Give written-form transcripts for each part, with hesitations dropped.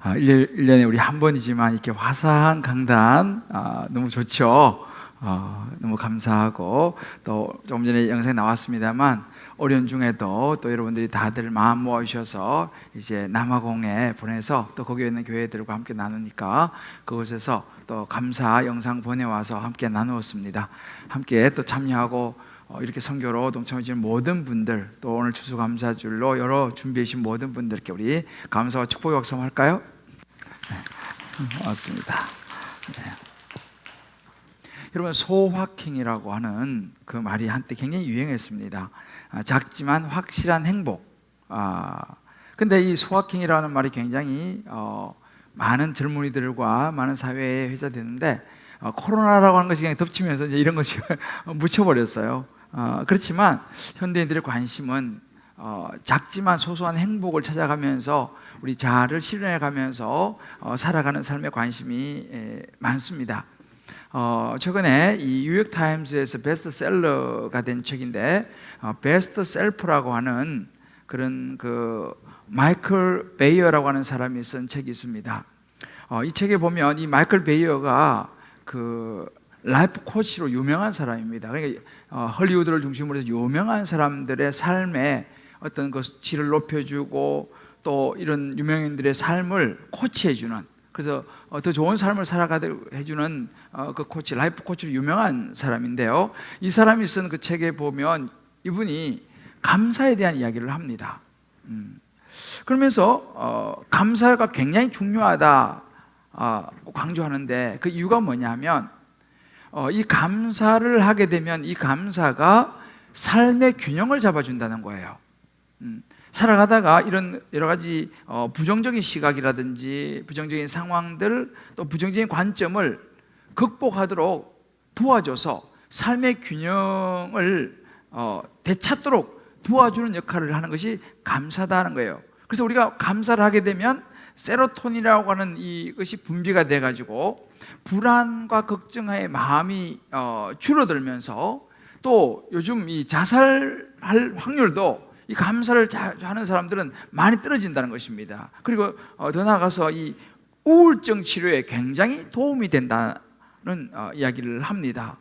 1년에 우리 한 번이지만 이렇게 화사한 강단 너무 좋죠. 너무 감사하고, 또 조금 전에 영상에 나왔습니다만 어려운 중에도 또 여러분들이 다들 마음 모아주셔서 이제 남아공에 보내서 또 거기에 있는 교회들과 함께 나누니까 그곳에서 또 감사 영상 보내와서 함께 나누었습니다. 함께 또 참여하고 이렇게 선교로 동참해 주신 모든 분들, 또 오늘 추수감사줄로 여러 준비해 주신 모든 분들께 우리 감사와 축복의 박수 한번 할까요? 네, 고맙습니다. 네. 여러분, 소확행이라고 하는 그 말이 한때 굉장히 유행했습니다. 작지만 확실한 행복. 근데 이 소확행이라는 말이 굉장히 많은 젊은이들과 많은 사회에 회자되는데, 코로나라고 하는 것이 그냥 덮치면서 이제 이런 것이 묻혀버렸어요. 그렇지만 현대인들의 관심은 작지만 소소한 행복을 찾아가면서 우리 자아를 실현해가면서 살아가는 삶에 관심이 많습니다. 최근에 이 뉴욕타임스에서 베스트셀러가 된 책인데, 베스트 셀프라고 하는 그런 그 마이클 베이어라고 하는 사람이 쓴 책이 있습니다. 이 책에 보면 이 마이클 베이어가 그 라이프 코치로 유명한 사람입니다. 그러니까 헐리우드를 중심으로 해서 유명한 사람들의 삶에 어떤 그 질을 높여주고 또 이런 유명인들의 삶을 코치해주는, 그래서 더 좋은 삶을 살아가게 해주는 그 코치, 라이프 코치로 유명한 사람인데요. 이 사람이 쓴 그 책에 보면 이분이 감사에 대한 이야기를 합니다. 그러면서 감사가 굉장히 중요하다 강조하는데, 그 이유가 뭐냐면 이 감사를 하게 되면 이 감사가 삶의 균형을 잡아준다는 거예요. 살아가다가 이런 여러 가지 부정적인 시각이라든지 부정적인 상황들, 또 부정적인 관점을 극복하도록 도와줘서 삶의 균형을 되찾도록 도와주는 역할을 하는 것이 감사다는 거예요. 그래서 우리가 감사를 하게 되면 세로토닌이라고 하는 이것이 분비가 돼가지고 불안과 걱정의 마음이 줄어들면서, 또 요즘 이 자살할 확률도 이 감사를 하는 사람들은 많이 떨어진다는 것입니다. 그리고 더 나아가서 이 우울증 치료에 굉장히 도움이 된다는 이야기를 합니다.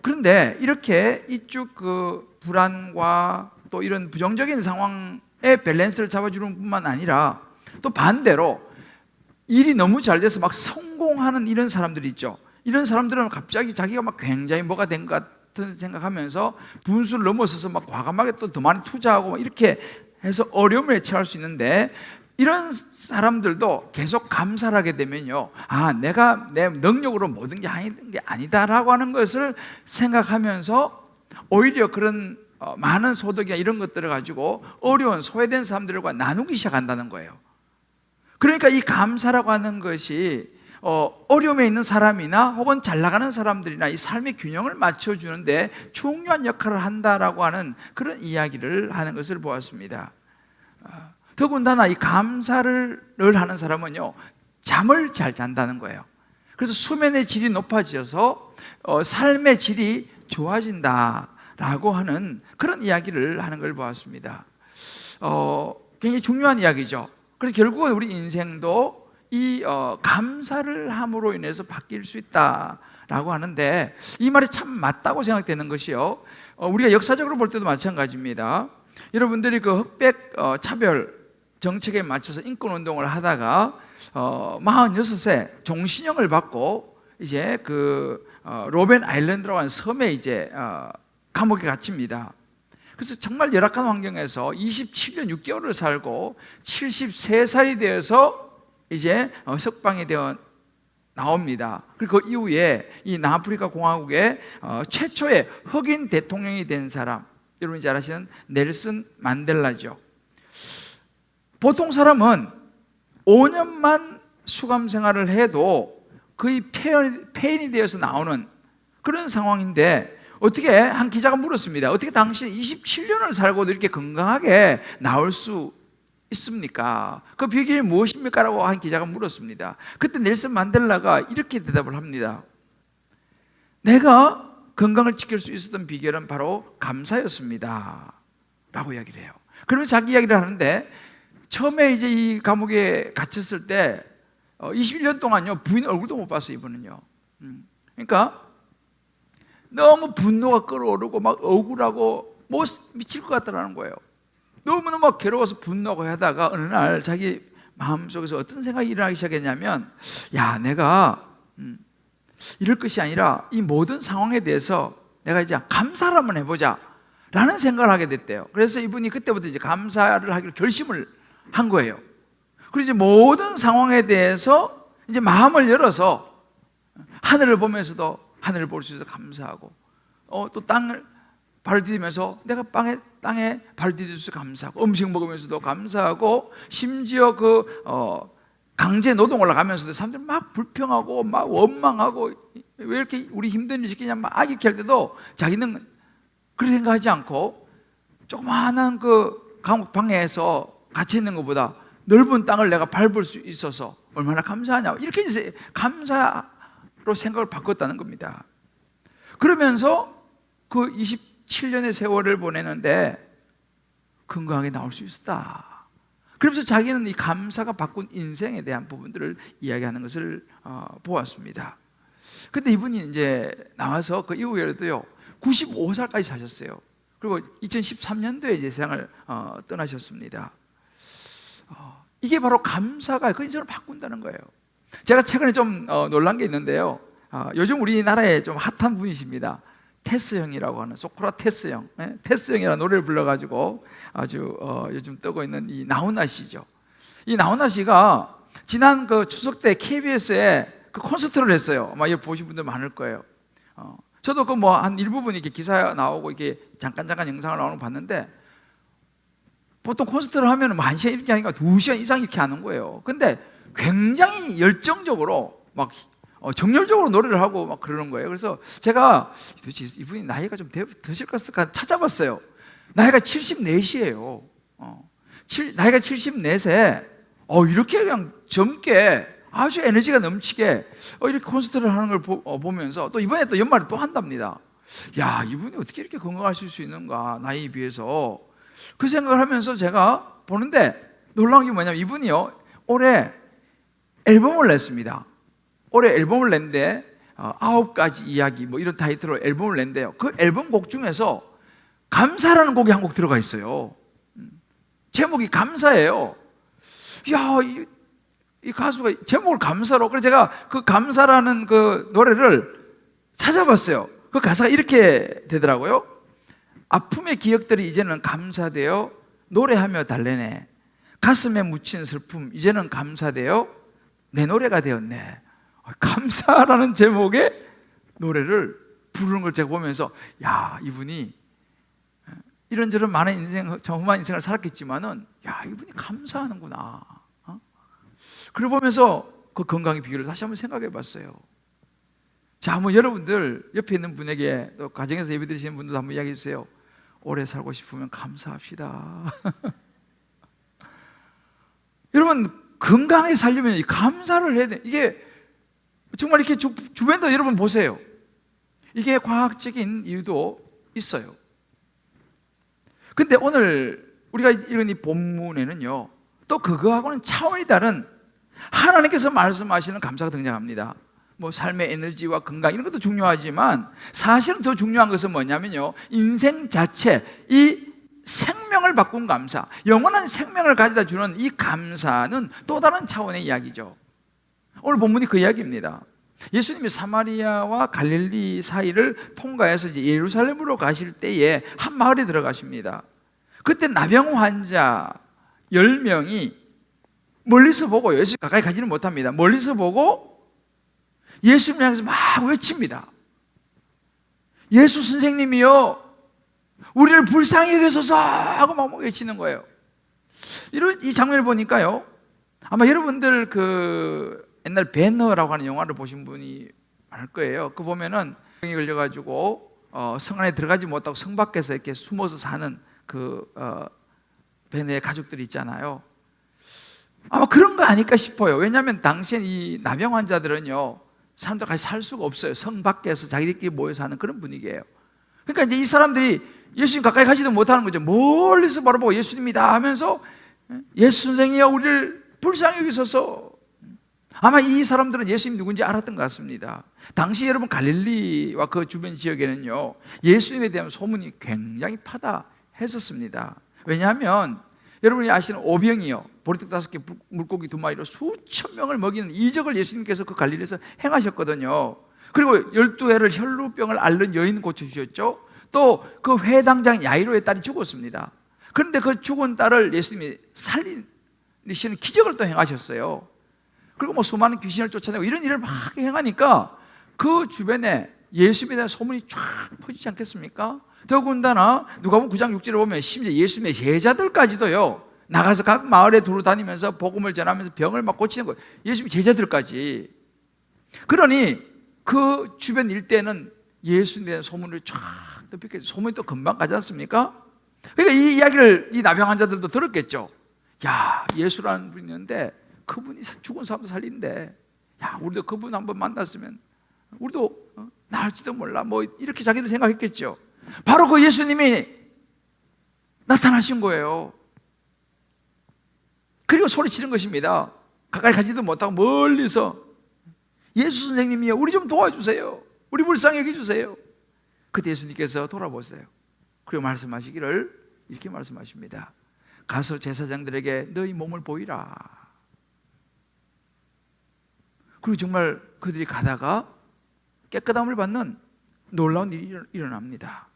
그런데 이렇게 이쪽 그 불안과 또 이런 부정적인 상황의 밸런스를 잡아주는 뿐만 아니라, 또 반대로 일이 너무 잘 돼서 막 성공하는 이런 사람들이 있죠. 이런 사람들은 갑자기 자기가 막 굉장히 뭐가 된 것 같은 생각하면서 분수를 넘어서서 막 과감하게 또 더 많이 투자하고 막 이렇게 해서 어려움에 처할 수 있는데, 이런 사람들도 계속 감사를 하게 되면요, 내가 내 능력으로 모든 게 아니다라고 하는 것을 생각하면서 오히려 그런 많은 소득이나 이런 것들을 가지고 어려운 소외된 사람들과 나누기 시작한다는 거예요. 그러니까 이 감사라고 하는 것이 어려움에 있는 사람이나 혹은 잘 나가는 사람들이나 이 삶의 균형을 맞춰주는데 중요한 역할을 한다라고 하는 그런 이야기를 하는 것을 보았습니다. 더군다나 이 감사를 하는 사람은요, 잠을 잘 잔다는 거예요. 그래서 수면의 질이 높아져서 삶의 질이 좋아진다라고 하는 그런 이야기를 하는 걸 보았습니다. 굉장히 중요한 이야기죠. 그래서 결국은 우리 인생도 이 감사를 함으로 인해서 바뀔 수 있다라고 하는데, 이 말이 참 맞다고 생각되는 것이요, 우리가 역사적으로 볼 때도 마찬가지입니다. 여러분들이 그 흑백 차별 정책에 맞춰서 인권운동을 하다가 46세 종신형을 받고 이제 그 로벤 아일랜드라고 하는 섬에 이제 감옥에 갇힙니다. 그래서 정말 열악한 환경에서 27년 6개월을 살고 73살이 되어서 이제 석방이 되어 나옵니다. 그리고 그 이후에 이 남아프리카 공화국의 최초의 흑인 대통령이 된 사람, 여러분이 잘 아시는 넬슨 만델라죠. 보통 사람은 5년만 수감 생활을 해도 거의 폐인이 되어서 나오는 그런 상황인데, 어떻게 한 기자가 물었습니다. 어떻게 당신 27년을 살고도 이렇게 건강하게 나올 수 있습니까? 그 비결이 무엇입니까? 라고 한 기자가 물었습니다. 그때 넬슨 만델라가 이렇게 대답을 합니다. 내가 건강을 지킬 수 있었던 비결은 바로 감사였습니다 라고 이야기를 해요. 그러면서 자기 이야기를 하는데, 처음에 이제 이 감옥에 갇혔을 때 21년 동안요 부인 얼굴도 못 봤어요. 이분은요. 그러니까 너무 분노가 끓어오르고 막 억울하고 뭐 미칠 것 같다라는 거예요. 너무너무 막 괴로워서 분노하고 하다가 어느 날 자기 마음속에서 어떤 생각이 일어나기 시작했냐면, 야, 내가 이럴 것이 아니라 이 모든 상황에 대해서 내가 이제 감사를 한번 해보자 라는 생각을 하게 됐대요. 그래서 이분이 그때부터 이제 감사를 하기로 결심을 한 거예요. 그리고 이제 모든 상황에 대해서 이제 마음을 열어서 하늘을 보면서도 하늘을 볼 수 있어서 감사하고, 또 땅을 발을 디디면서 내가 땅에 발을 디딜 수 있어서 감사하고, 음식 먹으면서도 감사하고, 심지어 강제 노동을 나가면서도 사람들 막 불평하고 막 원망하고 왜 이렇게 우리 힘든 일 시키냐 막 이렇게 할 때도 자기는 그렇게 생각하지 않고 조그마한 그 감옥 방에서 갇혀 있는 것보다 넓은 땅을 내가 밟을 수 있어서 얼마나 감사하냐, 이렇게 이제 감사로 생각을 바꿨다는 겁니다. 그러면서 그 27년의 세월을 보내는데 건강하게 나올 수 있었다. 그러면서 자기는 이 감사가 바꾼 인생에 대한 부분들을 이야기하는 것을 보았습니다. 근데 이분이 이제 나와서 그 이후에도요 95살까지 사셨어요. 그리고 2013년도에 이제 세상을 떠나셨습니다. 이게 바로 감사가 그 인생을 바꾼다는 거예요. 제가 최근에 좀 놀란 게 있는데요. 요즘 우리나라에 좀 핫한 분이십니다. 테스 형이라고 하는, 소크라테스 형, 테스 형이라는 노래를 불러가지고 아주 요즘 뜨고 있는 이 나훈아 씨죠. 이 나훈아 씨가 지난 그 추석 때 KBS에 그 콘서트를 했어요. 아마 이거 보신 분들 많을 거예요. 저도 그 뭐 한 일부분 이렇게 기사 나오고 이렇게 잠깐 영상을 나오는 거 봤는데, 보통 콘서트를 하면 1시간 이렇게 하니까 2시간 이상 이렇게 하는 거예요. 근데 굉장히 열정적으로 막 정열적으로 노래를 하고 막 그러는 거예요. 그래서 제가 도대체 이분이 나이가 좀 드실까 찾아봤어요. 나이가 74이에요. 나이가 74세. 이렇게 그냥 젊게 아주 에너지가 넘치게 이렇게 콘서트를 하는 걸 보면서, 또 이번에 또 연말에 또 한답니다. 야, 이분이 어떻게 이렇게 건강하실 수 있는가, 나이에 비해서. 그 생각을 하면서 제가 보는데 놀라운 게 뭐냐면, 이분이요 올해 앨범을 냈습니다. 올해 앨범을 냈는데 9가지 이야기 뭐 이런 타이틀로 앨범을 냈는데요, 그 앨범 곡 중에서 감사라는 곡이 한 곡 들어가 있어요. 제목이 감사예요. 야, 이 가수가 제목을 감사로. 그래서 제가 그 감사라는 그 노래를 찾아봤어요. 그 가사가 이렇게 되더라고요. 아픔의 기억들이 이제는 감사되어 노래하며 달래네. 가슴에 묻힌 슬픔 이제는 감사되어 내 노래가 되었네. 감사라는 제목의 노래를 부르는 걸 제가 보면서, 야, 이분이 이런저런 많은 인생, 험한 인생을 살았겠지만은, 야, 이분이 감사하는구나. 그걸 보면서 그 건강의 비결을 다시 한번 생각해 봤어요. 자, 한번 여러분들 옆에 있는 분에게, 또 가정에서 예배 드리시는 분들도 한번 이야기해 주세요. 오래 살고 싶으면 감사합시다. 여러분, 건강하게 살려면 이 감사를 해야 돼. 이게 정말 이렇게 주변도 여러분 보세요. 이게 과학적인 이유도 있어요. 근데 오늘 우리가 읽은 이 본문에는요, 또 그거하고는 차원이 다른 하나님께서 말씀하시는 감사가 등장합니다. 뭐 삶의 에너지와 건강 이런 것도 중요하지만, 사실은 더 중요한 것은 뭐냐면요, 인생 자체, 이 생명을 바꾼 감사, 영원한 생명을 가져다 주는 이 감사는 또 다른 차원의 이야기죠. 오늘 본문이 그 이야기입니다. 예수님이 사마리아와 갈릴리 사이를 통과해서 이제 예루살렘으로 가실 때에 한 마을에 들어가십니다. 그때 나병 환자 10명이 멀리서 보고, 예수 가까이 가지는 못합니다. 멀리서 보고 예수님 향해서 막 외칩니다. 예수 선생님이요, 우리를 불쌍히 여기소서 하고 막 외치는 거예요. 이 장면을 보니까요, 아마 여러분들 그 옛날 배너라고 하는 영화를 보신 분이 많을 거예요. 그 보면은 병이 걸려가지고 성 안에 들어가지 못하고 성 밖에서 이렇게 숨어서 사는 그 배너의 가족들이 있잖아요. 아마 그런 거 아닐까 싶어요. 왜냐하면 당시엔 이 나병 환자들은요, 사람들 같이 살 수가 없어요. 성 밖에서 자기들끼리 모여 사는 그런 분위기예요. 그러니까 이제 이 사람들이 예수님 가까이 가지도 못하는 거죠. 멀리서 바라보고 예수님이다 하면서 예수 선생이여 우리를 불쌍히 여기소서. 아마 이 사람들은 예수님이 누군지 알았던 것 같습니다. 당시 여러분 갈릴리와 그 주변 지역에는요, 예수님에 대한 소문이 굉장히 파다했었습니다. 왜냐하면 여러분이 아시는 오병이요, 보리떡 5개 물고기 2마리로 수천 명을 먹이는 이적을 예수님께서 그 갈릴리에서 행하셨거든요. 그리고 12해를 혈루병을 앓는 여인 고쳐주셨죠. 또 그 회당장 야이로의 딸이 죽었습니다. 그런데 그 죽은 딸을 예수님이 살리시는 기적을 또 행하셨어요. 그리고 뭐 수많은 귀신을 쫓아내고 이런 일을 막 행하니까 그 주변에 예수님에 대한 소문이 쫙 퍼지지 않겠습니까? 더군다나 누가복음 9장 6절에 보면 심지어 예수님의 제자들까지도요, 나가서 각 마을에 두루다니면서 복음을 전하면서 병을 막 고치는 거예요. 예수님의 제자들까지. 그러니 그 주변 일대는 예수님에 대한 소문을 쫙 덮이게, 소문이 또 금방 가지 않습니까? 그러니까 이 이야기를 이 나병 환자들도 들었겠죠. 야, 예수라는 분이 있는데 그분이 죽은 사람도 살린대. 야, 우리도 그분 한번 만났으면 우리도 나을지도 몰라. 뭐 이렇게 자기들 생각했겠죠. 바로 그 예수님이 나타나신 거예요. 그리고 소리치는 것입니다. 가까이 가지도 못하고 멀리서 예수 선생님이요, 우리 좀 도와주세요. 우리 불쌍히 여겨주세요. 그때 예수님께서 돌아보세요. 그리고 말씀하시기를 이렇게 말씀하십니다. 가서 제사장들에게 너희 몸을 보이라. 그리고 정말 그들이 가다가 깨끗함을 받는 놀라운 일이 일어납니다.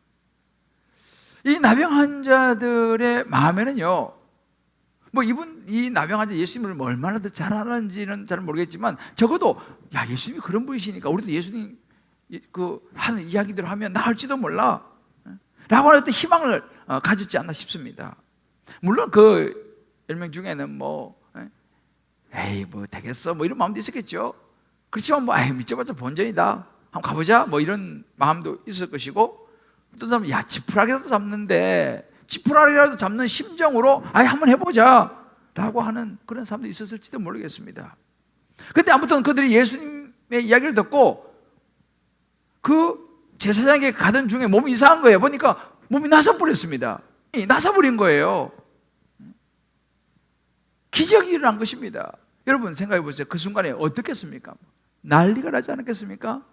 이 나병 환자들의 마음에는요, 뭐 이 나병 환자 예수님을 얼마나 더 잘 아는지는 잘 모르겠지만 적어도 야, 예수님이 그런 분이시니까 우리도 예수님 그 하는 이야기대로 하면 나을지도 몰라 라고 하는 어떤 희망을 가졌지 않나 싶습니다. 물론 그 10명 중에는 뭐 에이 뭐 되겠어 뭐 이런 마음도 있었겠죠. 그렇지만 뭐 에이 믿자마자 본전이다, 한번 가보자 뭐 이런 마음도 있을 것이고, 어떤 사람은 야, 지푸라기라도 잡는데 지푸라기라도 잡는 심정으로 아예 한번 해보자 라고 하는 그런 사람도 있었을지도 모르겠습니다. 근데 아무튼 그들이 예수님의 이야기를 듣고 그 제사장에게 가던 중에 몸이 이상한 거예요. 보니까 몸이 나서버렸습니다. 나서버린 거예요. 기적이 일어난 것입니다. 여러분 생각해 보세요. 그 순간에 어떻겠습니까? 난리가 나지 않았겠습니까?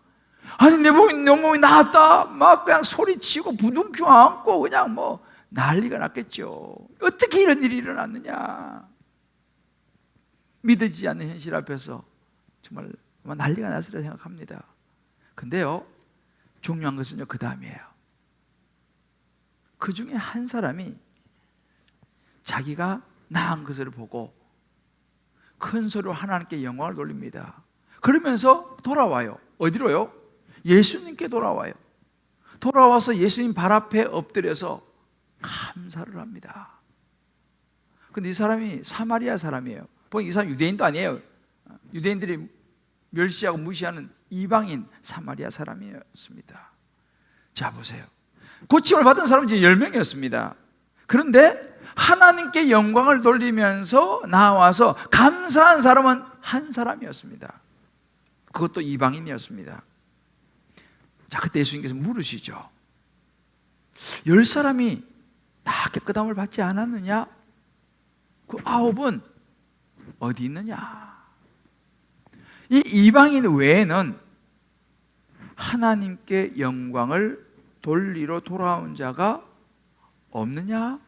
아니 내 몸이 나았다 막 그냥 소리치고 부둥켜 안고 그냥 뭐 난리가 났겠죠. 어떻게 이런 일이 일어났느냐, 믿어지지 않는 현실 앞에서 정말 난리가 났으리라 생각합니다. 근데요, 중요한 것은요, 그 다음이에요. 그 중에 한 사람이 자기가 나은 것을 보고 큰 소리로 하나님께 영광을 돌립니다. 그러면서 돌아와요. 어디로요? 예수님께 돌아와요. 돌아와서 예수님 발 앞에 엎드려서 감사를 합니다. 근데 이 사람이 사마리아 사람이에요. 보니까 이 사람 유대인도 아니에요. 유대인들이 멸시하고 무시하는 이방인 사마리아 사람이었습니다. 자 보세요. 고침을 받은 사람은 이제 10명이었습니다. 그런데 하나님께 영광을 돌리면서 나와서 감사한 사람은 한 사람이었습니다. 그것도 이방인이었습니다. 자, 그때 예수님께서 물으시죠. 10사람이 다 깨끗함을 받지 않았느냐? 그 9은 어디 있느냐? 이 이방인 외에는 하나님께 영광을 돌리러 돌아온 자가 없느냐?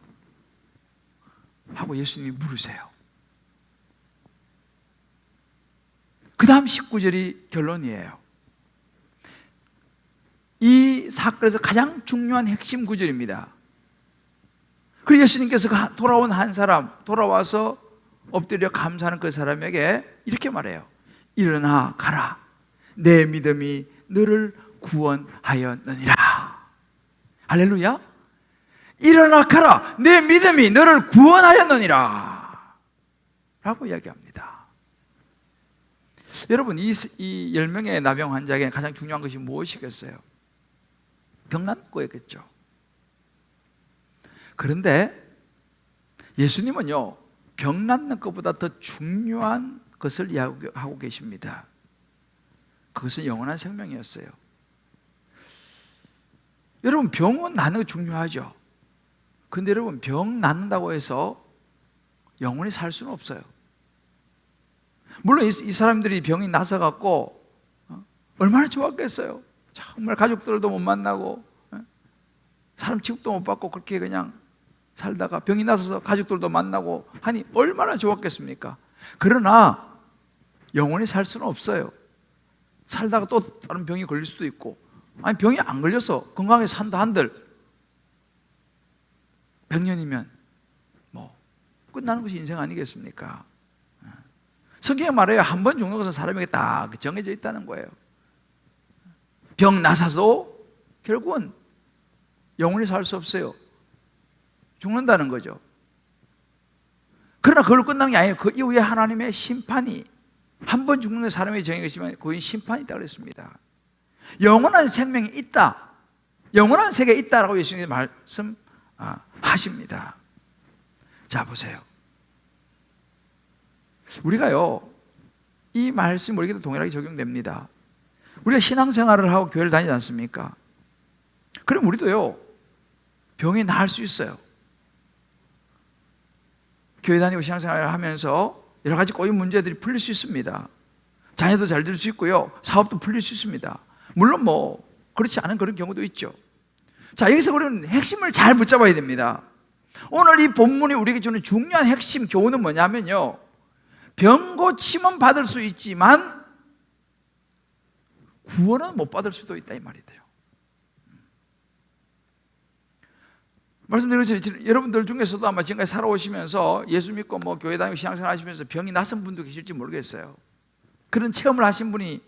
하고 예수님이 물으세요. 그 다음 19절이 결론이에요. 이 사건에서 가장 중요한 핵심 구절입니다. 그리고 예수님께서 돌아온 한 사람, 돌아와서 엎드려 감사하는 그 사람에게 이렇게 말해요. 일어나 가라. 내 믿음이 너를 구원하였느니라. 할렐루야. 일어나 가라. 내 믿음이 너를 구원하였느니라 라고 이야기합니다. 여러분, 이 10명의 나병 환자에게 가장 중요한 것이 무엇이겠어요? 병 낫는 거였겠죠. 그런데 예수님은요, 병 낫는 것보다 더 중요한 것을 이야기하고 계십니다. 그것은 영원한 생명이었어요. 여러분, 병은 낫는 거 중요하죠. 근데 여러분, 병 낫는다고 해서 영원히 살 수는 없어요. 물론 이 사람들이 병이 나서 갖고 얼마나 좋았겠어요. 정말 가족들도 못 만나고 사람 취급도 못 받고 그렇게 그냥 살다가 병이 나서 가족들도 만나고 하니 얼마나 좋았겠습니까? 그러나 영원히 살 수는 없어요. 살다가 또 다른 병이 걸릴 수도 있고, 아니 병이 안 걸려서 건강하게 산다 한들 100년이면 뭐 끝나는 것이 인생 아니겠습니까? 성경에 말해요. 한 번 죽는 것은 사람에게 딱 정해져 있다는 거예요. 병 나서도 결국은 영원히 살 수 없어요. 죽는다는 거죠. 그러나 그걸로 끝나는 게 아니에요. 그 이후에 하나님의 심판이, 한 번 죽는 사람의 정의 것이지만 그건 심판이 있다고 그랬습니다. 영원한 생명이 있다, 영원한 세계에 있다라고 예수님이 말씀하십니다. 자, 보세요. 우리가요, 이 말씀 우리에게도 동일하게 적용됩니다. 우리가 신앙생활을 하고 교회를 다니지 않습니까? 그럼 우리도요, 병이 나을 수 있어요. 교회 다니고 신앙생활을 하면서 여러 가지 꼬인 문제들이 풀릴 수 있습니다. 자녀도 잘 될 수 있고요, 사업도 풀릴 수 있습니다. 물론 뭐 그렇지 않은 그런 경우도 있죠. 자, 여기서 우리는 핵심을 잘 붙잡아야 됩니다. 오늘 이 본문이 우리에게 주는 중요한 핵심 교훈은 뭐냐면요, 병 고침은 받을 수 있지만 구원은 못 받을 수도 있다, 이 말이 돼요. 말씀드린 것처럼 여러분들 중에서도 아마 지금까지 살아오시면서 예수 믿고 뭐 교회 다니고 신앙생활 하시면서 병이 나선 분도 계실지 모르겠어요. 그런 체험을 하신 분이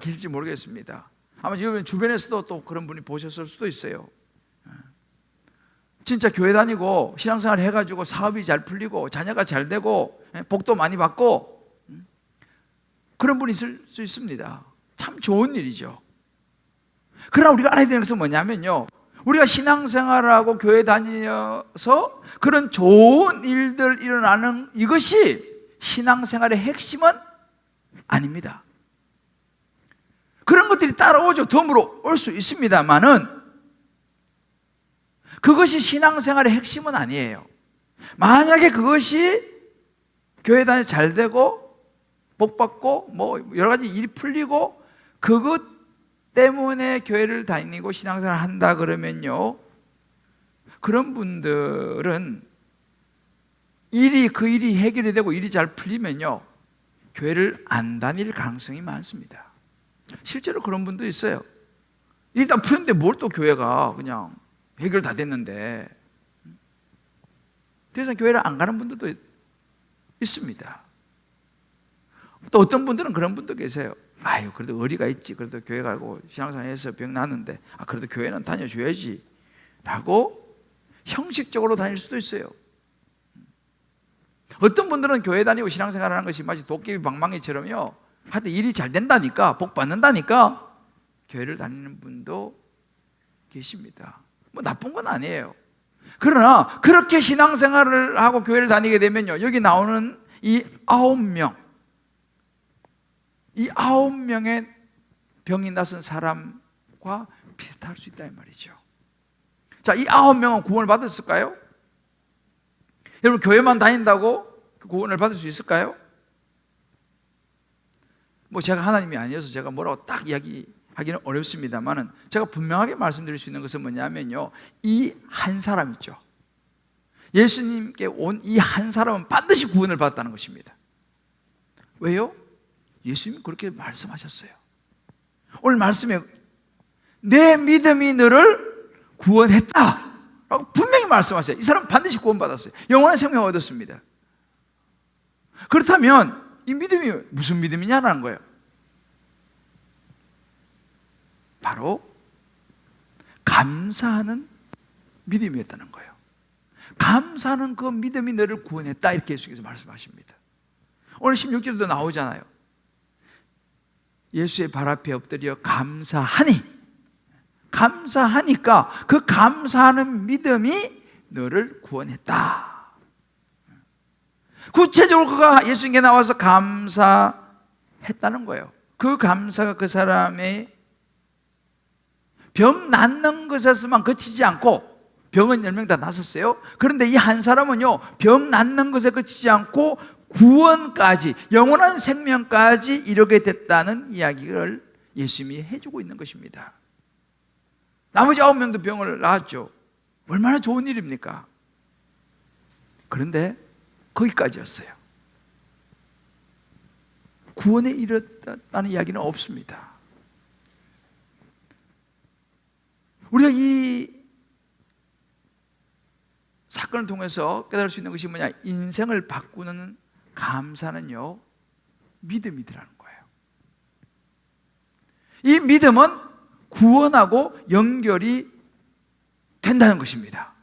계실지 모르겠습니다. 아마 여러분 주변에서도 또 그런 분이 보셨을 수도 있어요. 진짜 교회 다니고 신앙생활 해가지고 사업이 잘 풀리고 자녀가 잘 되고 복도 많이 받고 그런 분이 있을 수 있습니다. 참 좋은 일이죠. 그러나 우리가 알아야 되는 것은 뭐냐면요, 우리가 신앙생활하고 교회 다니면서 그런 좋은 일들 일어나는 이것이 신앙생활의 핵심은 아닙니다. 그런 것들이 따라오죠. 덤으로 올 수 있습니다만은 그것이 신앙생활의 핵심은 아니에요. 만약에 그것이 교회 다니 잘 되고 복 받고 뭐 여러 가지 일이 풀리고 그것 때문에 교회를 다니고 신앙생활을 한다 그러면요, 그런 분들은 그 일이 해결이 되고 일이 잘 풀리면요, 교회를 안 다닐 가능성이 많습니다. 실제로 그런 분도 있어요. 일단 풀렸는데 뭘 또 교회가 그냥 해결 다 됐는데, 그래서 교회를 안 가는 분들도 있습니다. 또 어떤 분들은 그런 분도 계세요. 아유, 그래도 의리가 있지. 그래도 교회 가고 신앙생활에서 병 나는데 그래도 교회는 다녀줘야지 라고 형식적으로 다닐 수도 있어요. 어떤 분들은 교회 다니고 신앙생활을 하는 것이 마치 도깨비 방망이처럼요, 하여튼 일이 잘 된다니까, 복 받는다니까 교회를 다니는 분도 계십니다. 뭐 나쁜 건 아니에요. 그러나 그렇게 신앙생활을 하고 교회를 다니게 되면요, 여기 나오는 이 9명, 이 9명의 병이 나선 사람과 비슷할 수 있다 이 말이죠. 자, 이 9명은 구원을 받았을까요? 여러분, 교회만 다닌다고 구원을 받을 수 있을까요? 뭐 제가 하나님이 아니어서 제가 뭐라고 딱 이야기하기는 어렵습니다만은 제가 분명하게 말씀드릴 수 있는 것은 뭐냐면요, 이 한 사람 있죠, 예수님께 온 이 한 사람은 반드시 구원을 받았다는 것입니다. 왜요? 예수님이 그렇게 말씀하셨어요. 오늘 말씀에 내 믿음이 너를 구원했다 라고 분명히 말씀하셨어요. 이 사람은 반드시 구원받았어요. 영원한 생명을 얻었습니다. 그렇다면 이 믿음이 무슨 믿음이냐라는 거예요. 바로 감사하는 믿음이었다는 거예요. 감사하는 그 믿음이 너를 구원했다, 이렇게 예수께서 말씀하십니다. 오늘 16절도 나오잖아요. 예수의 발 앞에 엎드려 감사하니까 그 감사하는 믿음이 너를 구원했다. 구체적으로 그가 예수님께 나와서 감사했다는 거예요. 그 감사가 그 사람의 병 낫는 것에서만 그치지 않고 병은 10명 다 낫았어요. 그런데 이 한 사람은요, 병 낫는 것에 그치지 않고 구원까지, 영원한 생명까지 이르게 됐다는 이야기를 예수님이 해주고 있는 것입니다. 나머지 9명도 병을 낳았죠. 얼마나 좋은 일입니까? 그런데 거기까지였어요. 구원에 이르렀다는 이야기는 없습니다. 우리가 이 사건을 통해서 깨달을 수 있는 것이 뭐냐? 인생을 바꾸는 감사는요, 믿음이더라는 거예요. 이 믿음은 구원하고 연결이 된다는 것입니다.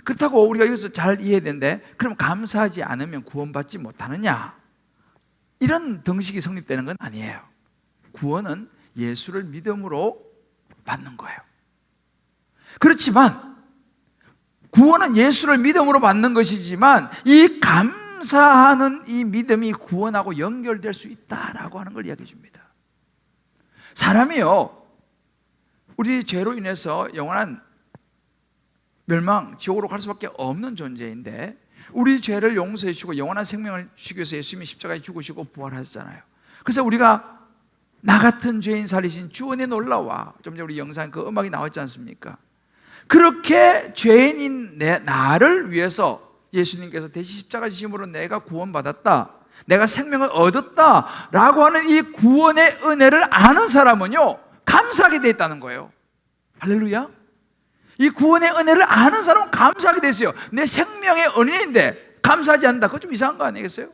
그렇다고 우리가 여기서 잘 이해해야 되는데, 그럼 감사하지 않으면 구원받지 못하느냐? 이런 등식이 성립되는 건 아니에요. 구원은 예수를 믿음으로 받는 거예요. 그렇지만 구원은 예수를 믿음으로 받는 것이지만 이 감사하는 이 믿음이 구원하고 연결될 수 있다라고 하는 걸 이야기해 줍니다. 사람이요, 우리 죄로 인해서 영원한 멸망, 지옥으로 갈 수밖에 없는 존재인데, 우리 죄를 용서해 주시고 영원한 생명을 주시기 위해서 예수님이 십자가에 죽으시고 부활하셨잖아요. 그래서 우리가 나 같은 죄인 살리신 주 은혜 놀라와, 좀 전에 우리 영상 그 음악이 나왔지 않습니까? 그렇게 죄인인 나를 위해서 예수님께서 대신 십자가 지심으로 내가 구원받았다, 내가 생명을 얻었다 라고 하는 이 구원의 은혜를 아는 사람은요, 감사하게 되어 있다는 거예요. 할렐루야. 이 구원의 은혜를 아는 사람은 감사하게 됐어요. 내 생명의 은혜인데 감사하지 않는다, 그거 좀 이상한 거 아니겠어요?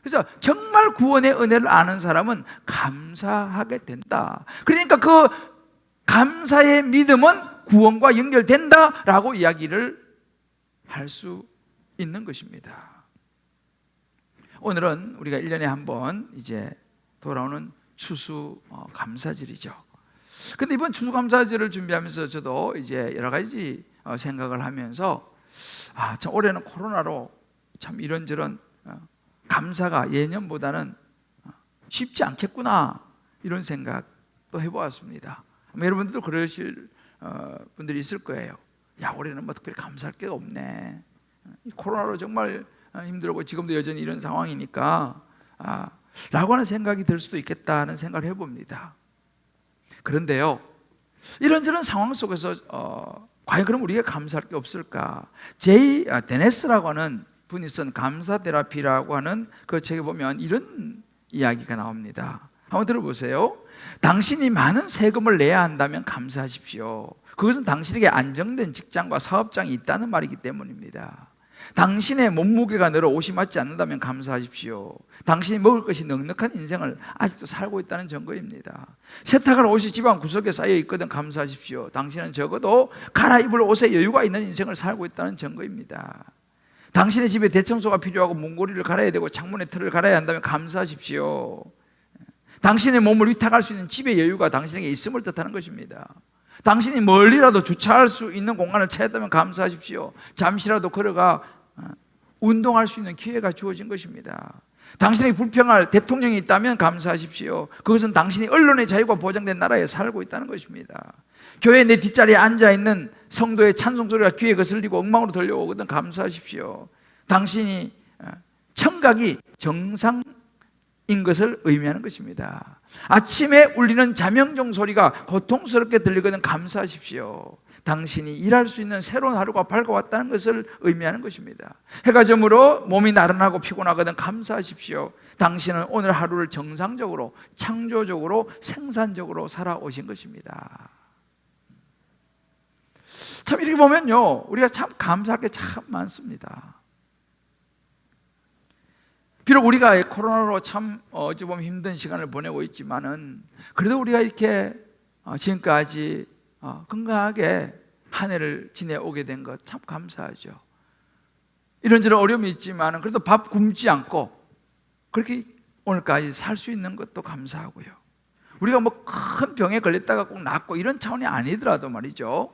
그래서 정말 구원의 은혜를 아는 사람은 감사하게 된다. 그러니까 그 감사의 믿음은 구원과 연결된다라고 이야기를 할 수 있는 것입니다. 오늘은 우리가 1년에 한 번 이제 돌아오는 추수 감사절이죠. 근데 이번 추수감사절을 준비하면서 저도 이제 여러 가지 생각을 하면서, 참 올해는 코로나로 참 이런저런 감사가 예년보다는 쉽지 않겠구나, 이런 생각도 해보았습니다. 여러분들도 그러실 분들이 있을 거예요. 야, 올해는 뭐 특별히 감사할 게 없네, 코로나로 정말 힘들고 지금도 여전히 이런 상황이니까 라고 하는 생각이 들 수도 있겠다는 생각을 해봅니다. 그런데요, 이런저런 상황 속에서 과연 그럼 우리가 감사할 게 없을까? 데네스라고 하는 분이 쓴 감사 테라피라고 하는 그 책에 보면 이런 이야기가 나옵니다. 한번 들어보세요. 당신이 많은 세금을 내야 한다면 감사하십시오. 그것은 당신에게 안정된 직장과 사업장이 있다는 말이기 때문입니다. 당신의 몸무게가 늘어 옷이 맞지 않는다면 감사하십시오. 당신이 먹을 것이 넉넉한 인생을 아직도 살고 있다는 증거입니다. 세탁할 옷이 집안 구석에 쌓여 있거든 감사하십시오. 당신은 적어도 갈아입을 옷에 여유가 있는 인생을 살고 있다는 증거입니다. 당신의 집에 대청소가 필요하고 문고리를 갈아야 되고 창문의 틀을 갈아야 한다면 감사하십시오. 당신의 몸을 위탁할 수 있는 집의 여유가 당신에게 있음을 뜻하는 것입니다. 당신이 멀리라도 주차할 수 있는 공간을 찾았다면 감사하십시오. 잠시라도 걸어가 운동할 수 있는 기회가 주어진 것입니다. 당신에게 불평할 대통령이 있다면 감사하십시오. 그것은 당신이 언론의 자유가 보장된 나라에 살고 있다는 것입니다. 교회 내 뒷자리에 앉아있는 성도의 찬송소리가 귀에 거슬리고 엉망으로 들려오거든 감사하십시오. 당신이 청각이 정상인 것을 의미하는 것입니다. 아침에 울리는 자명종 소리가 고통스럽게 들리거든 감사하십시오. 당신이 일할 수 있는 새로운 하루가 밝아왔다는 것을 의미하는 것입니다. 해가 저물어 몸이 나른하고 피곤하거든 감사하십시오. 당신은 오늘 하루를 정상적으로, 창조적으로, 생산적으로 살아오신 것입니다. 참 이렇게 보면요, 우리가 참 감사할 게 참 많습니다. 비록 우리가 코로나로 참 어찌 보면 힘든 시간을 보내고 있지만은, 그래도 우리가 이렇게 지금까지 건강하게 한 해를 지내오게 된 것 참 감사하죠. 이런저런 어려움이 있지만은 그래도 밥 굶지 않고 그렇게 오늘까지 살 수 있는 것도 감사하고요. 우리가 뭐 큰 병에 걸렸다가 꼭 낫고 이런 차원이 아니더라도 말이죠,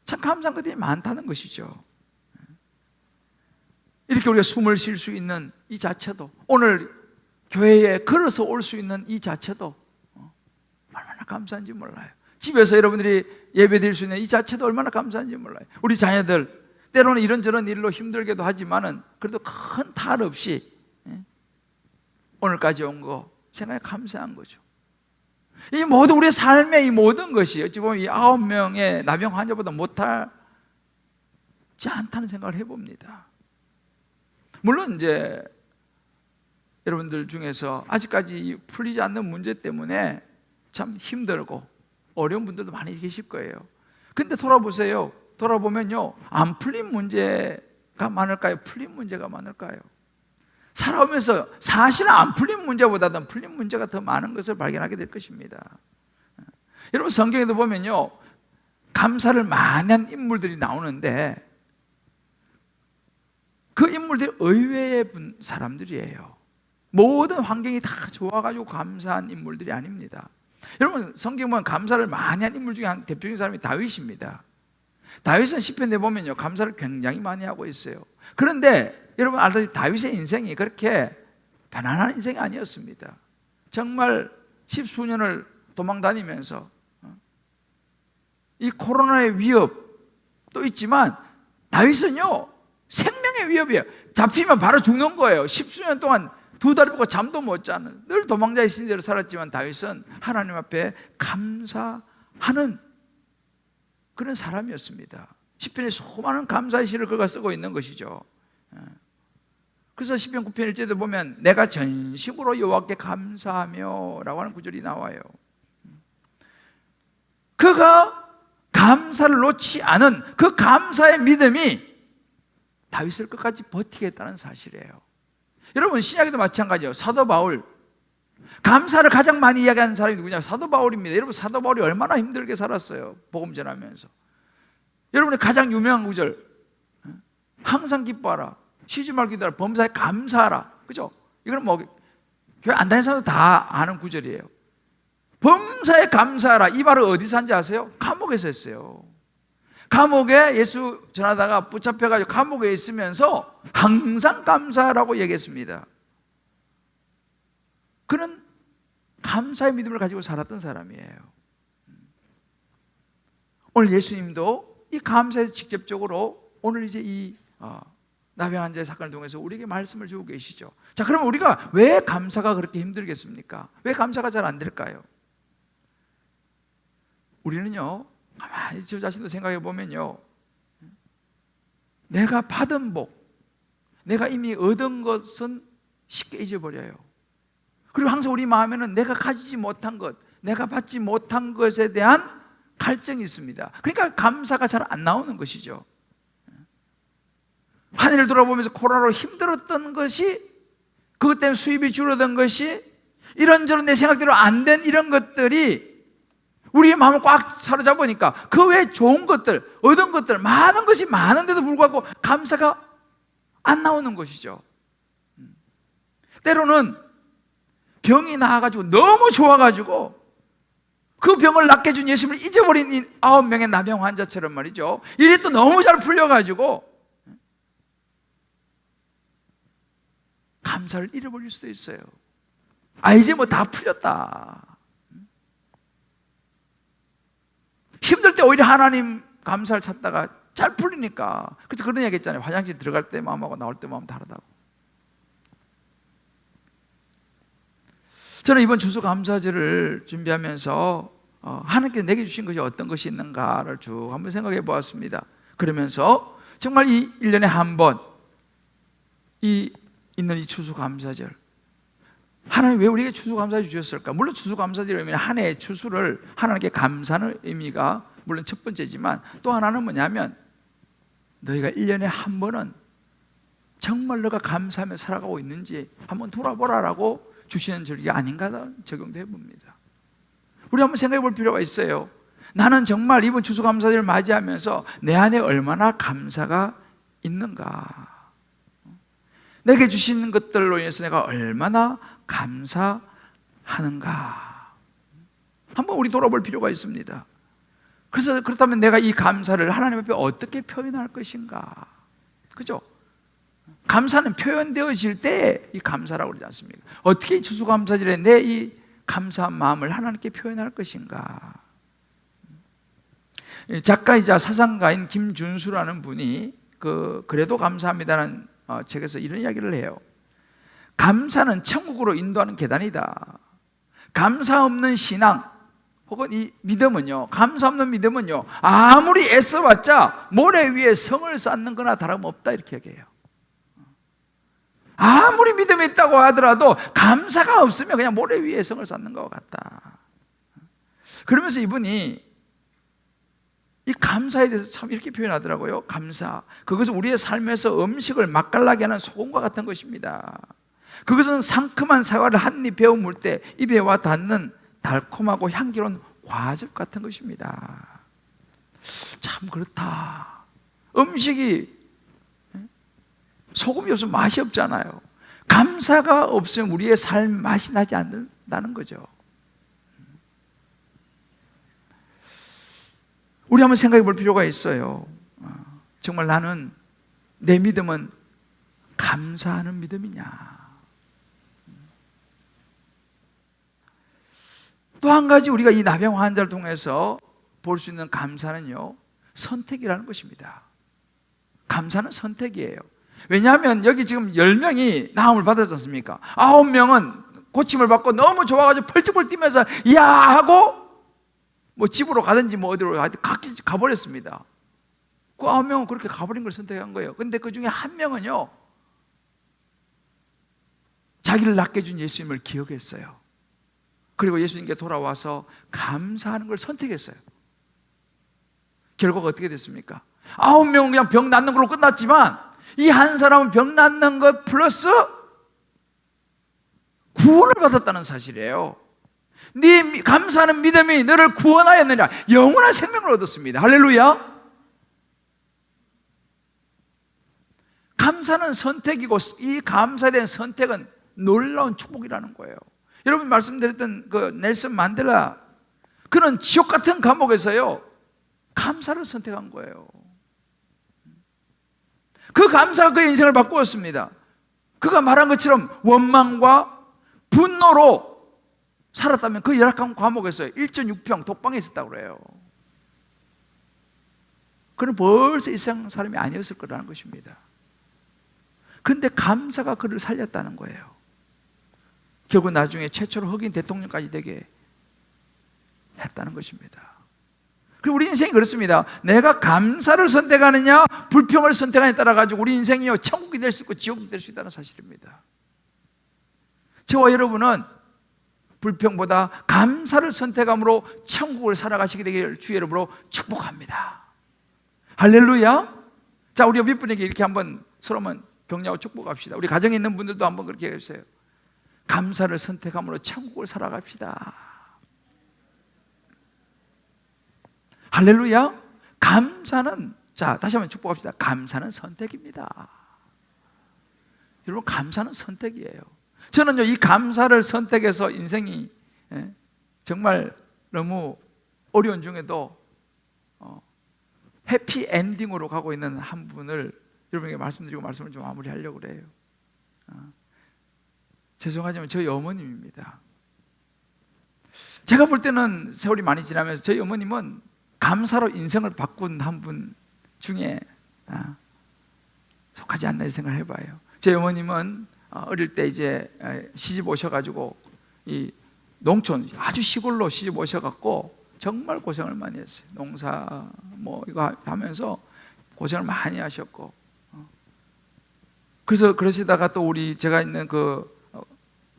참 감사한 것들이 많다는 것이죠. 이렇게 우리가 숨을 쉴 수 있는 이 자체도, 오늘 교회에 걸어서 올 수 있는 이 자체도 얼마나 감사한지 몰라요. 집에서 여러분들이 예배 드릴 수 있는 이 자체도 얼마나 감사한지 몰라요. 우리 자녀들 때로는 이런저런 일로 힘들게도 하지만은 그래도 큰 탈 없이 오늘까지 온 거 생각에 감사한 거죠. 이 모든 우리의 삶의 이 모든 것이 어찌 보면 이 9명의 나병 환자보다 못하지 않다는 생각을 해봅니다. 물론 이제 여러분들 중에서 아직까지 풀리지 않는 문제 때문에 참 힘들고 어려운 분들도 많이 계실 거예요. 근데 돌아보세요. 돌아보면요, 안 풀린 문제가 많을까요? 풀린 문제가 많을까요? 살아오면서 사실은 안 풀린 문제보다는 풀린 문제가 더 많은 것을 발견하게 될 것입니다. 여러분 성경에도 보면요, 감사를 많이 한 인물들이 나오는데 그 인물들이 의외의 사람들이에요. 모든 환경이 다 좋아가지고 감사한 인물들이 아닙니다. 여러분 성경 보면 감사를 많이 한 인물 중에 한 대표적인 사람이 다윗입니다. 다윗은 시편에 보면요, 감사를 굉장히 많이 하고 있어요. 그런데 여러분 알다시피 다윗의 인생이 그렇게 편안한 인생이 아니었습니다. 정말 십수년을 도망 다니면서 이 코로나의 위협도 있지만 다윗은요, 생명의 위협이에요. 잡히면 바로 죽는 거예요. 십수년 동안 2달 먹고 잠도 못 자는, 늘 도망자의 신세로 살았지만 다윗은 하나님 앞에 감사하는 그런 사람이었습니다. 시편에 수많은 감사의 시를 그가 쓰고 있는 것이죠. 그래서 시편 9편 1절에 보면 내가 전심으로 여호와께 감사하며 라고 하는 구절이 나와요. 그가 감사를 놓지 않은 그 감사의 믿음이 다윗을 끝까지 버티게 했다는 사실이에요. 여러분 신약에도 마찬가지예요. 사도 바울, 감사를 가장 많이 이야기하는 사람이 누구냐? 사도 바울입니다. 여러분 사도 바울이 얼마나 힘들게 살았어요, 복음 전하면서. 여러분의 가장 유명한 구절, 항상 기뻐하라, 쉬지 말고 기도하라, 범사에 감사하라. 그죠? 이건 뭐 교회 안 다니는 사람도 다 아는 구절이에요. 범사에 감사하라, 이 말을 어디서 한지 아세요? 감옥에서 했어요. 감옥에 예수 전하다가 붙잡혀가지고 감옥에 있으면서 항상 감사하라고 얘기했습니다. 그는 감사의 믿음을 가지고 살았던 사람이에요. 오늘 예수님도 이 감사에서 직접적으로 오늘 이제 이 나병 환자의 사건을 통해서 우리에게 말씀을 주고 계시죠. 자, 그러면 우리가 왜 감사가 그렇게 힘들겠습니까? 왜 감사가 잘 안 될까요? 우리는요, 가만히 저 자신도 생각해 보면요, 내가 받은 복, 내가 이미 얻은 것은 쉽게 잊어버려요. 그리고 항상 우리 마음에는 내가 가지지 못한 것, 내가 받지 못한 것에 대한 갈증이 있습니다. 그러니까 감사가 잘 안 나오는 것이죠. 한 해를 돌아보면서 코로나로 힘들었던 것이, 그것 때문에 수입이 줄어든 것이, 이런저런 내 생각대로 안 된 이런 것들이 우리의 마음을 꽉 사로잡으니까 그 외에 좋은 것들, 얻은 것들, 많은 것이 많은데도 불구하고 감사가 안 나오는 것이죠. 때로는 병이 나아가지고 너무 좋아가지고 그 병을 낫게 해준 예수님을 잊어버린 이 9명의 나병 환자처럼 말이죠. 일이 또 너무 잘 풀려가지고 감사를 잃어버릴 수도 있어요. 이제 뭐 다 풀렸다. 힘들 때 오히려 하나님 감사를 찾다가 잘 풀리니까. 그래서 그런 얘기 했잖아요. 화장실 들어갈 때 마음하고 나올 때 마음 다르다고. 저는 이번 추수감사절을 준비하면서 하나님께서 내게 주신 것이 어떤 것이 있는가를 쭉 한번 생각해 보았습니다. 그러면서 정말 이 1년에 한 번 있는 이 추수감사절, 하나님 왜 우리에게 추수감사절 주셨을까? 물론 추수감사절의 의미는 한 해의 추수를 하나님께 감사하는 의미가 물론 첫 번째지만, 또 하나는 뭐냐면 너희가 1년에 한 번은 정말 너가 감사하며 살아가고 있는지 한번 돌아보라라고 주시는 절기 아닌가 적용도 해봅니다. 우리 한번 생각해 볼 필요가 있어요. 나는 정말 이번 추수감사절을 맞이하면서 내 안에 얼마나 감사가 있는가, 내게 주시는 것들로 인해서 내가 얼마나 감사하는가, 한번 우리 돌아볼 필요가 있습니다. 그래서 그렇다면 내가 이 감사를 하나님 앞에 어떻게 표현할 것인가, 그죠? 감사는 표현되어질 때 이 감사라고 그러지 않습니까? 어떻게 이 추수감사절에 내 이 감사한 마음을 하나님께 표현할 것인가? 작가이자 사상가인 김준수라는 분이 그래도 감사합니다라는 책에서 이런 이야기를 해요. 감사는 천국으로 인도하는 계단이다. 감사 없는 신앙 혹은 이 믿음은요, 감사 없는 믿음은요, 아무리 애써봤자 모래 위에 성을 쌓는 거나 다름없다, 이렇게 얘기해요. 아무리 믿음이 있다고 하더라도 감사가 없으면 그냥 모래 위에 성을 쌓는 것 같다. 그러면서 이분이 이 감사에 대해서 참 이렇게 표현하더라고요. 감사, 그것은 우리의 삶에서 음식을 맛깔나게 하는 소금과 같은 것입니다. 그것은 상큼한 사과를 한 입 베어 물 때 입에 와 닿는 달콤하고 향기로운 과즙 같은 것입니다. 참 그렇다. 음식이 소금이 없으면 맛이 없잖아요. 감사가 없으면 우리의 삶 맛이 나지 않는다는 거죠. 우리 한번 생각해 볼 필요가 있어요. 정말 나는, 내 믿음은 감사하는 믿음이냐? 또 한 가지 우리가 이 나병 환자를 통해서 볼 수 있는 감사는요, 선택이라는 것입니다. 감사는 선택이에요. 왜냐하면 여기 지금 10명이 나음을 받았지 않습니까? 9명은 고침을 받고 너무 좋아가지고 펄쩍펄 뛰면서 야 하고 뭐 집으로 가든지 뭐 어디로 각기 가버렸습니다. 그 9명은 그렇게 가버린 걸 선택한 거예요. 근데 그 중에 한 명은요, 자기를 낫게 해준 예수님을 기억했어요. 그리고 예수님께 돌아와서 감사하는 걸 선택했어요. 결과가 어떻게 됐습니까? 9명은 그냥 병 낫는 걸로 끝났지만 이 한 사람은 병 낫는 것 플러스 구원을 받았다는 사실이에요. 네 감사하는 믿음이 너를 구원하였느냐, 영원한 생명을 얻었습니다. 할렐루야. 감사는 선택이고 이 감사에 대한 선택은 놀라운 축복이라는 거예요. 여러분 말씀드렸던 그 넬슨 만델라, 그는 지옥 같은 감옥에서요 감사를 선택한 거예요. 그 감사가 그의 인생을 바꾸었습니다. 그가 말한 것처럼 원망과 분노로 살았다면 그 열악한 감옥에서 1.6평 독방에 있었다고 그래요. 그는 벌써 이 세상 사람이 아니었을 거라는 것입니다. 그런데 감사가 그를 살렸다는 거예요. 결국 나중에 최초로 흑인 대통령까지 되게 했다는 것입니다. 그리고 우리 인생이 그렇습니다. 내가 감사를 선택하느냐 불평을 선택하느냐에 따라 가지고 우리 인생이요 천국이 될 수 있고 지옥이 될 수 있다는 사실입니다. 저와 여러분은 불평보다 감사를 선택함으로 천국을 살아가시게 되기를 주의 이름으로 축복합니다. 할렐루야. 자, 우리 옆 분에게 이렇게 한번 서로 한번 격려하고 축복합시다. 우리 가정에 있는 분들도 한번 그렇게 해주세요. 감사를 선택함으로 천국을 살아갑시다. 할렐루야. 감사는, 자, 다시 한번 축복합시다. 감사는 선택입니다. 여러분, 감사는 선택이에요. 저는요, 이 감사를 선택해서 인생이 정말 너무 어려운 중에도 해피 엔딩으로 가고 있는 한 분을 여러분에게 말씀드리고 말씀을 좀 마무리하려고 그래요. 죄송하지만 저희 어머님입니다. 제가 볼 때는 세월이 많이 지나면서 저희 어머님은 감사로 인생을 바꾼 한 분 중에 속하지 않나 생각을 해봐요. 저희 어머님은 어릴 때 이제 시집 오셔가지고 이 농촌 아주 시골로 시집 오셔갖고 정말 고생을 많이 했어요. 농사 뭐 이거 하면서 고생을 많이 하셨고, 그래서 그러시다가 또 우리 제가 있는 그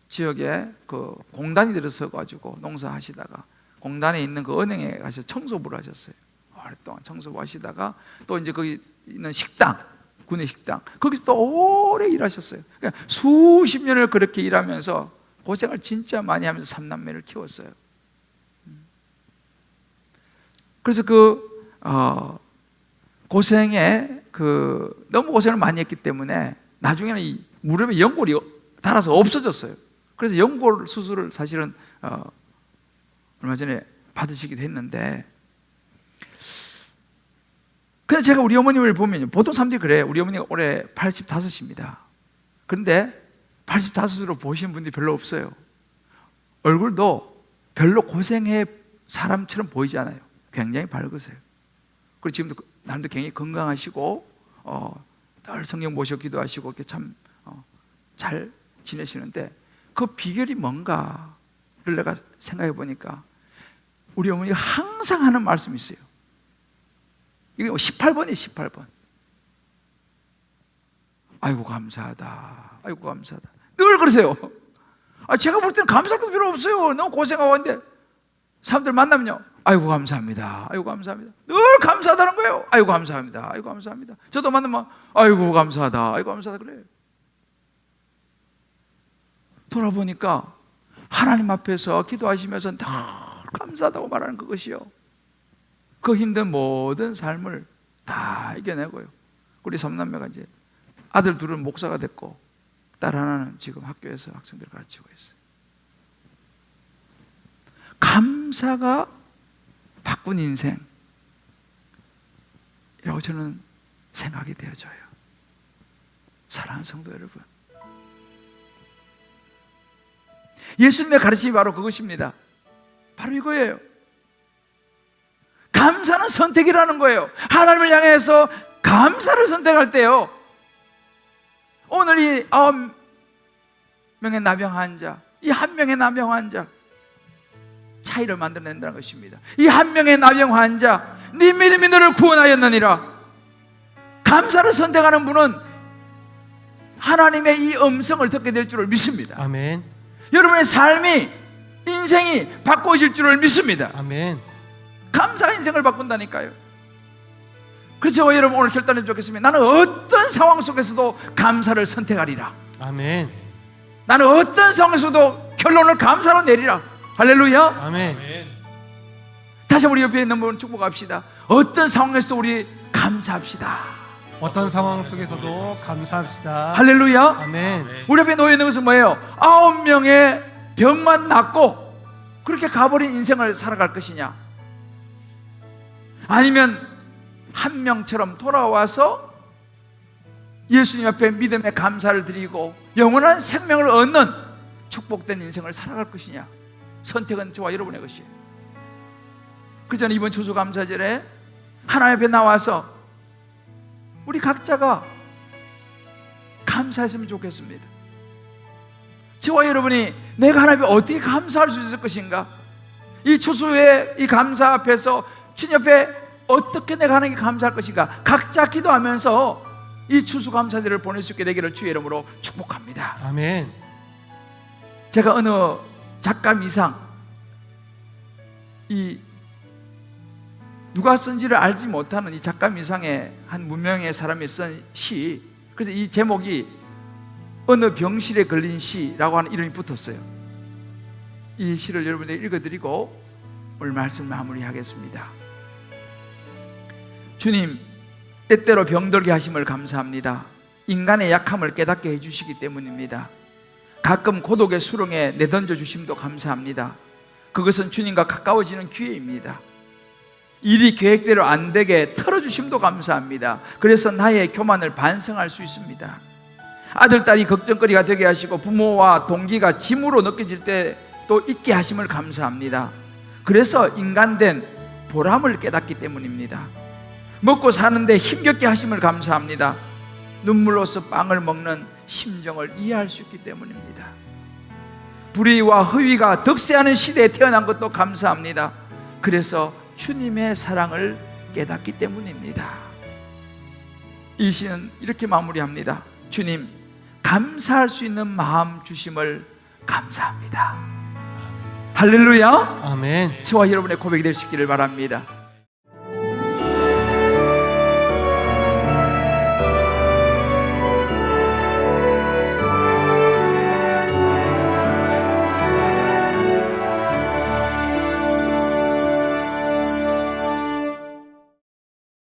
지역에 그 공단이 들어서가지고 농사하시다가 공단에 있는 그 은행에 가서 청소부를 하셨어요. 오랫동안 청소부 하시다가 또 이제 거기 있는 식당, 군의 식당, 거기서 또 오래 일하셨어요. 그러니까 수십 년을 그렇게 일하면서 고생을 진짜 많이 하면서 삼남매를 키웠어요. 그래서 그 고생에 너무 고생을 많이 했기 때문에 나중에는 이 무릎에 연골이 닳아서 없어졌어요. 그래서 연골 수술을 사실은 얼마 전에 받으시기도 했는데, 근데 제가 우리 어머님을 보면 보통 사람들이 그래요. 우리 어머니가 올해 85입니다. 그런데 85으로 보시는 분들이 별로 없어요. 얼굴도 별로 고생해 사람처럼 보이지 않아요. 굉장히 밝으세요. 그리고 지금도 나름대로 굉장히 건강하시고 늘 성경 보시고 기도하시고 이렇게 참 잘 지내시는데 그 비결이 뭔가를 내가 생각해 보니까 우리 어머니가 항상 하는 말씀이 있어요. 이게 18번이에요. 18번. 아이고 감사하다. 아이고 감사하다. 늘 그러세요. 제가 볼 때는 감사할 것도 필요 없어요. 너무 고생하고 있는데 사람들 만나면요, 아이고 감사합니다. 아이고 감사합니다. 늘 감사하다는 거예요. 아이고 감사합니다. 아이고 감사합니다. 저도 만나면 아이고 감사하다. 아이고 감사하다 그래요. 돌아보니까 하나님 앞에서 기도하시면서 늘 감사하다고 말하는 그것이요, 그 힘든 모든 삶을 다 이겨내고요. 우리 삼남매가 이제 아들 둘은 목사가 됐고 딸 하나는 지금 학교에서 학생들 가르치고 있어요. 감사가 바꾼 인생이라고 저는 생각이 되어져요. 사랑하는 성도 여러분, 예수님의 가르침이 바로 그것입니다. 바로 이거예요. 감사는 선택이라는 거예요. 하나님을 향해서 감사를 선택할 때요, 오늘 이 9명의 나병 환자, 이 한 명의 나병 환자 차이를 만들어낸다는 것입니다. 이 한 명의 나병 환자, 네 믿음이 너를 구원하였느니라. 감사를 선택하는 분은 하나님의 이 음성을 듣게 될 줄을 믿습니다. 아멘. 여러분의 삶이, 인생이 바꿔질 줄을 믿습니다. 아멘. 감사가 인생을 바꾼다니까요. 그래서 여러분 오늘 결단해 주겠습니다. 나는 어떤 상황 속에서도 감사를 선택하리라. 아멘. 나는 어떤 상황에서도 결론을 감사로 내리라. 할렐루야. 아멘. 다시 우리 옆에 있는 분 축복합시다. 어떤 상황에서도 우리 감사합시다. 어떤 상황 속에서도 감사합시다. 할렐루야. 아멘. 우리 앞에 놓여 있는 것은 뭐예요? 9명의 병만 낫고 그렇게 가버린 인생을 살아갈 것이냐, 아니면 한 명처럼 돌아와서 예수님 앞에 믿음의 감사를 드리고 영원한 생명을 얻는 축복된 인생을 살아갈 것이냐. 선택은 저와 여러분의 것이에요. 그 전에 이번 추수감사절에 하나님 앞에 나와서 우리 각자가 감사했으면 좋겠습니다. 저와 여러분이 내가 하나님께 어떻게 감사할 수 있을 것인가, 이 추수의 이 감사 앞에서 주님 앞에 어떻게 내가 하나님께 감사할 것인가, 각자 기도하면서 이 추수감사절을 보낼 수 있게 되기를 주의 이름으로 축복합니다. 아멘. 제가 어느 작가 미상, 이 누가 쓴지를 알지 못하는 이 작가 미상의 한 무명의 사람이 쓴 시, 그래서 이 제목이 어느 병실에 걸린 시라고 하는 이름이 붙었어요. 이 시를 여러분들에게 읽어드리고 오늘 말씀 마무리하겠습니다. 주님, 때때로 병들게 하심을 감사합니다. 인간의 약함을 깨닫게 해주시기 때문입니다. 가끔 고독의 수렁에 내던져 주심도 감사합니다. 그것은 주님과 가까워지는 기회입니다. 일이 계획대로 안 되게 털어주심도 감사합니다. 그래서 나의 교만을 반성할 수 있습니다. 아들, 딸이 걱정거리가 되게 하시고 부모와 동기가 짐으로 느껴질 때 또 있게 하심을 감사합니다. 그래서 인간된 보람을 깨닫기 때문입니다. 먹고 사는데 힘겹게 하심을 감사합니다. 눈물로써 빵을 먹는 심정을 이해할 수 있기 때문입니다. 불의와 허위가 득세하는 시대에 태어난 것도 감사합니다. 그래서 주님의 사랑을 깨닫기 때문입니다. 이 시는 이렇게 마무리합니다. 주님, 감사할 수 있는 마음 주심을 감사합니다. 할렐루야. 아멘. 저와 여러분의 고백이 될 수 있기를 바랍니다.